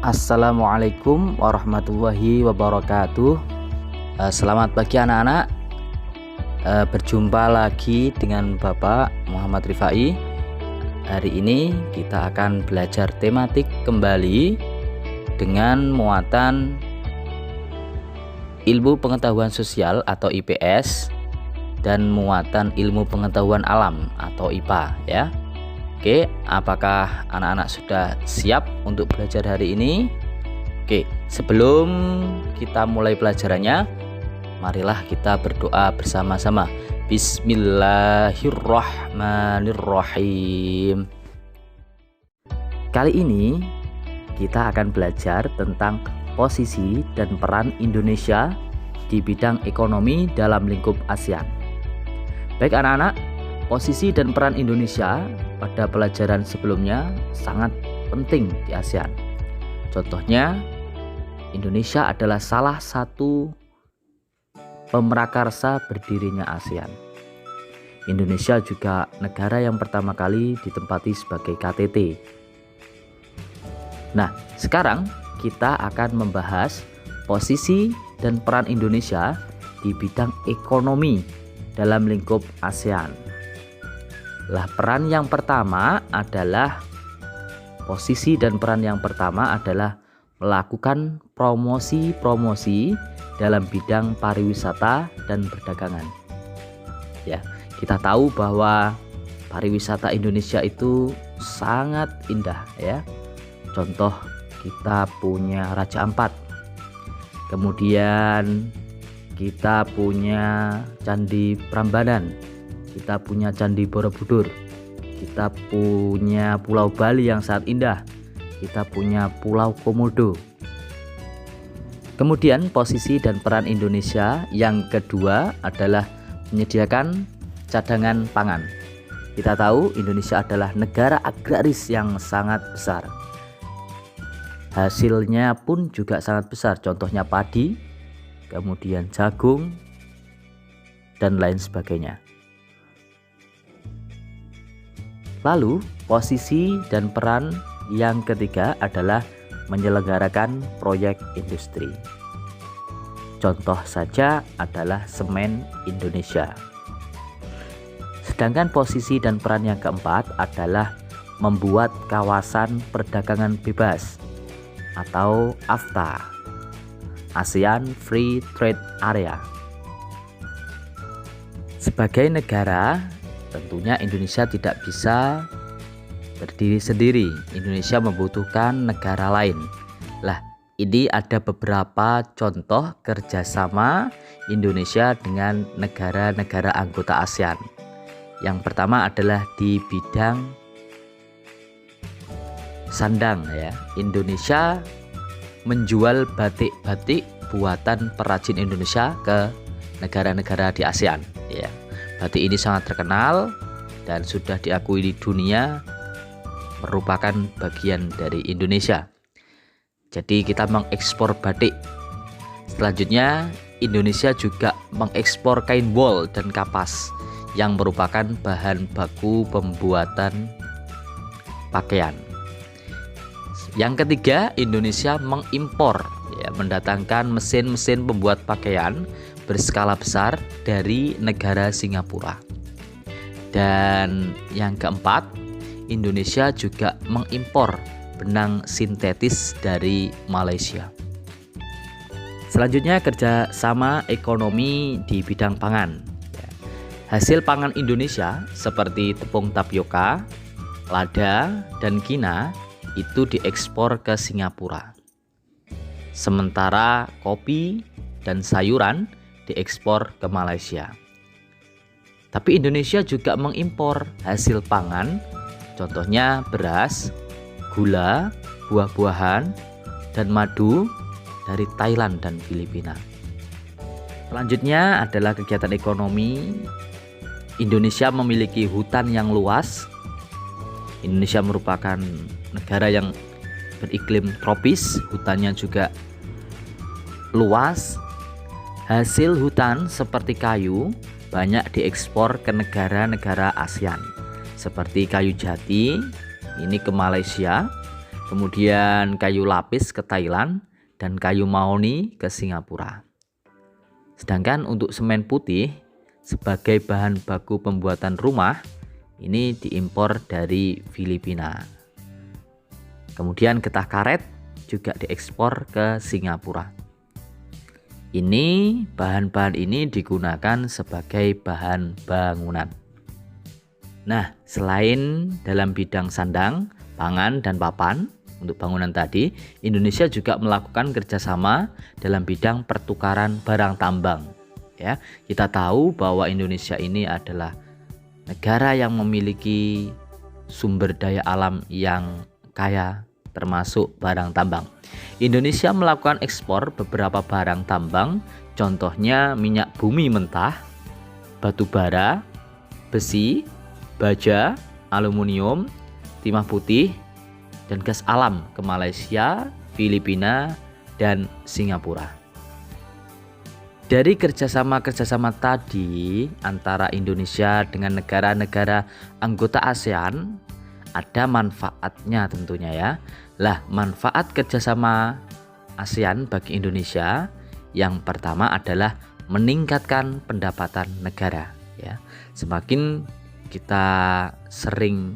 Assalamualaikum warahmatullahi wabarakatuh. Selamat pagi anak-anak. Berjumpa lagi dengan Bapak Muhammad Rifai. Hari ini kita akan belajar tematik kembali dengan muatan ilmu pengetahuan sosial atau IPS dan muatan ilmu pengetahuan alam atau IPA ya. Oke, apakah anak-anak sudah siap untuk belajar hari ini? Oke, sebelum kita mulai pelajarannya, marilah kita berdoa bersama-sama. Bismillahirrahmanirrahim. Kali ini kita akan belajar tentang posisi dan peran Indonesia di bidang ekonomi dalam lingkup ASEAN. Baik anak-anak, posisi dan peran Indonesia pada pelajaran sebelumnya sangat penting di ASEAN. Contohnya, Indonesia adalah salah satu pemrakarsa berdirinya ASEAN. Indonesia juga negara yang pertama kali ditempati sebagai KTT. Nah, sekarang kita akan membahas posisi dan peran Indonesia di bidang ekonomi dalam lingkup ASEAN. Peran yang pertama adalah posisi dan peran yang pertama adalah melakukan promosi dalam bidang pariwisata dan perdagangan. Ya, kita tahu bahwa pariwisata Indonesia itu sangat indah ya. Contoh, kita punya Raja Ampat. Kemudian kita punya Candi Prambanan. Kita punya Candi Borobudur, kita punya Pulau Bali yang sangat indah, kita punya Pulau Komodo. Kemudian posisi dan peran Indonesia yang kedua adalah menyediakan cadangan pangan. Kita tahu Indonesia adalah negara agraris yang sangat besar. Hasilnya pun juga sangat besar, contohnya padi, kemudian jagung, dan lain sebagainya. Lalu, posisi dan peran yang ketiga adalah menyelenggarakan proyek industri. Contoh saja adalah Semen Indonesia. Sedangkan posisi dan peran yang keempat adalah membuat kawasan perdagangan bebas atau AFTA, ASEAN Free Trade Area. Sebagai negara, tentunya Indonesia tidak bisa berdiri sendiri. Indonesia membutuhkan negara lain. Ini ada beberapa contoh kerjasama Indonesia dengan negara-negara anggota ASEAN. Yang pertama adalah di bidang sandang ya. Indonesia menjual batik-batik buatan perajin Indonesia ke negara-negara di ASEAN ya. Batik ini sangat terkenal dan sudah diakui di dunia merupakan bagian dari Indonesia. Jadi kita mengekspor batik. Selanjutnya, Indonesia juga mengekspor kain wol dan kapas yang merupakan bahan baku pembuatan pakaian. Yang ketiga, Indonesia mengimpor ya, mendatangkan mesin-mesin pembuat pakaian berskala besar dari negara Singapura. Dan yang keempat, Indonesia juga mengimpor benang sintetis dari Malaysia. Selanjutnya, kerjasama ekonomi di bidang pangan. Hasil pangan Indonesia seperti tepung tapioka, lada, dan kina itu diekspor ke Singapura. Sementara kopi dan sayuran diekspor ke Malaysia. Tapi Indonesia juga mengimpor hasil pangan, contohnya beras, gula, buah-buahan, dan madu dari Thailand dan Filipina. Selanjutnya adalah kegiatan ekonomi. Indonesia memiliki hutan yang luas. Indonesia merupakan negara yang beriklim tropis, hutannya juga luas. Hasil hutan seperti kayu banyak diekspor ke negara-negara ASEAN seperti kayu jati ini ke Malaysia, kemudian kayu lapis ke Thailand, dan kayu mahoni ke Singapura. Sedangkan untuk semen putih sebagai bahan baku pembuatan rumah ini diimpor dari Filipina. Kemudian getah karet juga diekspor ke Singapura. Ini bahan-bahan ini digunakan sebagai bahan bangunan. Nah, selain dalam bidang sandang, pangan, dan papan untuk bangunan tadi, Indonesia juga melakukan kerjasama dalam bidang pertukaran barang tambang. Ya, kita tahu bahwa Indonesia ini adalah negara yang memiliki sumber daya alam yang kaya, termasuk barang tambang. Indonesia melakukan ekspor beberapa barang tambang, contohnya minyak bumi mentah, batu bara, besi, baja, aluminium, timah putih, dan gas alam ke Malaysia, Filipina, dan Singapura. Dari kerjasama tadi antara Indonesia dengan negara-negara anggota ASEAN, ada manfaatnya tentunya ya. Lah, manfaat kerjasama ASEAN bagi Indonesia yang pertama adalah meningkatkan pendapatan negara. Ya, semakin kita sering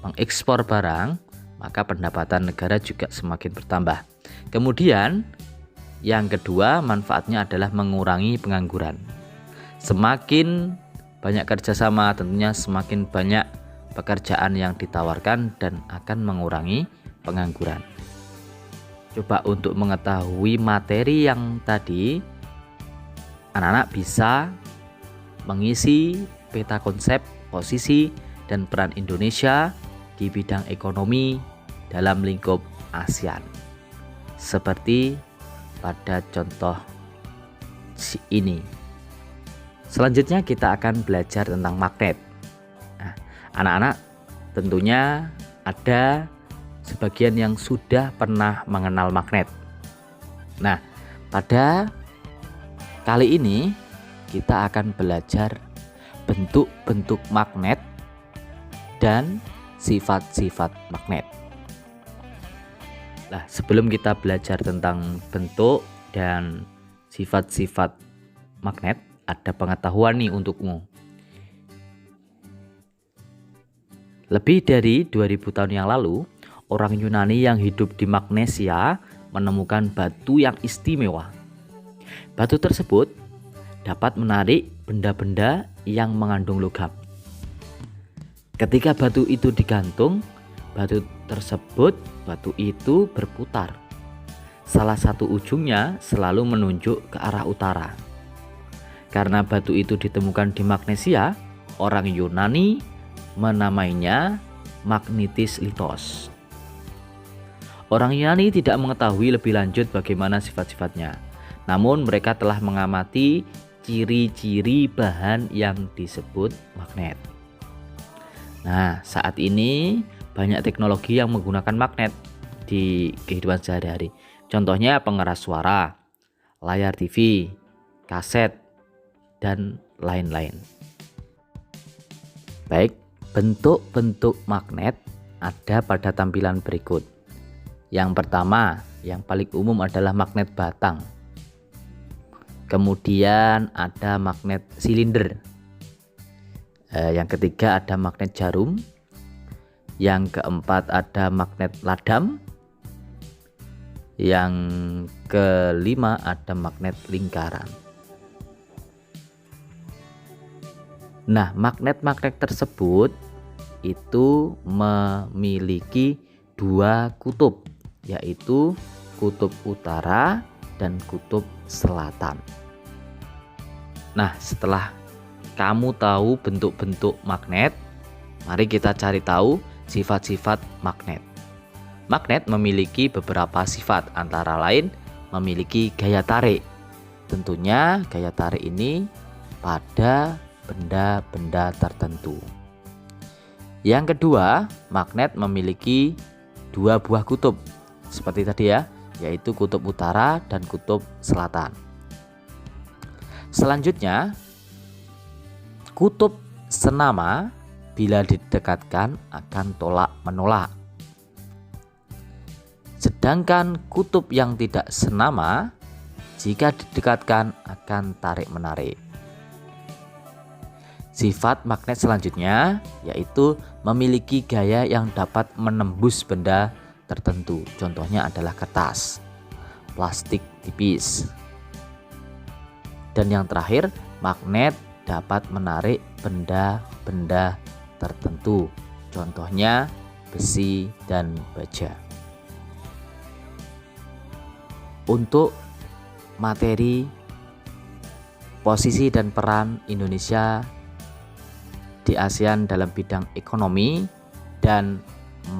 mengekspor barang, maka pendapatan negara juga semakin bertambah. Kemudian yang kedua, manfaatnya adalah mengurangi pengangguran. Semakin banyak kerjasama, tentunya semakin banyak pekerjaan yang ditawarkan dan akan mengurangi pengangguran. Coba untuk mengetahui materi yang tadi, anak-anak bisa mengisi peta konsep, posisi, dan peran Indonesia di bidang ekonomi dalam lingkup ASEAN. Seperti pada contoh ini. Selanjutnya kita akan belajar tentang magnet. Nah, anak-anak tentunya ada sebagian yang sudah pernah mengenal magnet. Nah, pada kali ini kita akan belajar bentuk-bentuk magnet dan sifat-sifat magnet. Nah, sebelum kita belajar tentang bentuk dan sifat-sifat magnet, ada pengetahuan nih untukmu. Lebih dari 2000 tahun yang lalu, orang Yunani yang hidup di Magnesia menemukan batu yang istimewa. Batu tersebut dapat menarik benda-benda yang mengandung logam. Ketika batu itu digantung, batu itu berputar. Salah satu ujungnya selalu menunjuk ke arah utara. Karena batu itu ditemukan di Magnesia, orang Yunani menamainya magnetis litos. Orang Yunani tidak mengetahui lebih lanjut bagaimana sifat-sifatnya. Namun mereka telah mengamati ciri-ciri bahan yang disebut magnet. Nah, saat ini banyak teknologi yang menggunakan magnet di kehidupan sehari-hari. Contohnya pengeras suara, layar TV, kaset, dan lain-lain. Baik, bentuk-bentuk magnet ada pada tampilan berikut. Yang pertama, yang paling umum adalah magnet batang. Kemudian ada magnet silinder. Yang ketiga ada magnet jarum. Yang keempat ada magnet ladam. Yang kelima ada magnet lingkaran. Nah, magnet-magnet tersebut itu memiliki dua kutub, yaitu kutub utara dan kutub selatan. Nah, setelah kamu tahu bentuk-bentuk magnet, mari kita cari tahu sifat-sifat magnet. Magnet memiliki beberapa sifat, antara lain memiliki gaya tarik. Tentunya gaya tarik ini pada benda-benda tertentu. Yang kedua, magnet memiliki dua buah kutub, seperti tadi ya, yaitu kutub utara dan kutub selatan. Selanjutnya, kutub senama bila didekatkan akan tolak menolak. Sedangkan kutub yang tidak senama jika didekatkan akan tarik-menarik. Sifat magnet selanjutnya yaitu memiliki gaya yang dapat menembus benda tertentu. Contohnya adalah kertas, plastik tipis. Dan yang terakhir, magnet dapat menarik benda-benda tertentu. Contohnya besi dan baja. Untuk materi, posisi dan peran Indonesia di ASEAN dalam bidang ekonomi dan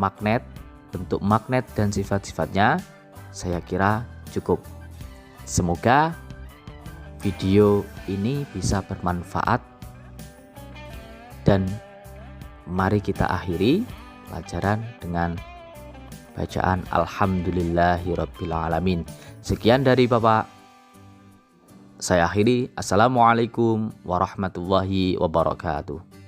magnet, bentuk magnet dan sifat-sifatnya, saya kira cukup. Semoga video ini bisa bermanfaat dan mari kita akhiri pelajaran dengan bacaan Alhamdulillahirrabbilalamin. Sekian dari Bapak. Saya akhiri. Assalamualaikum warahmatullahi wabarakatuh.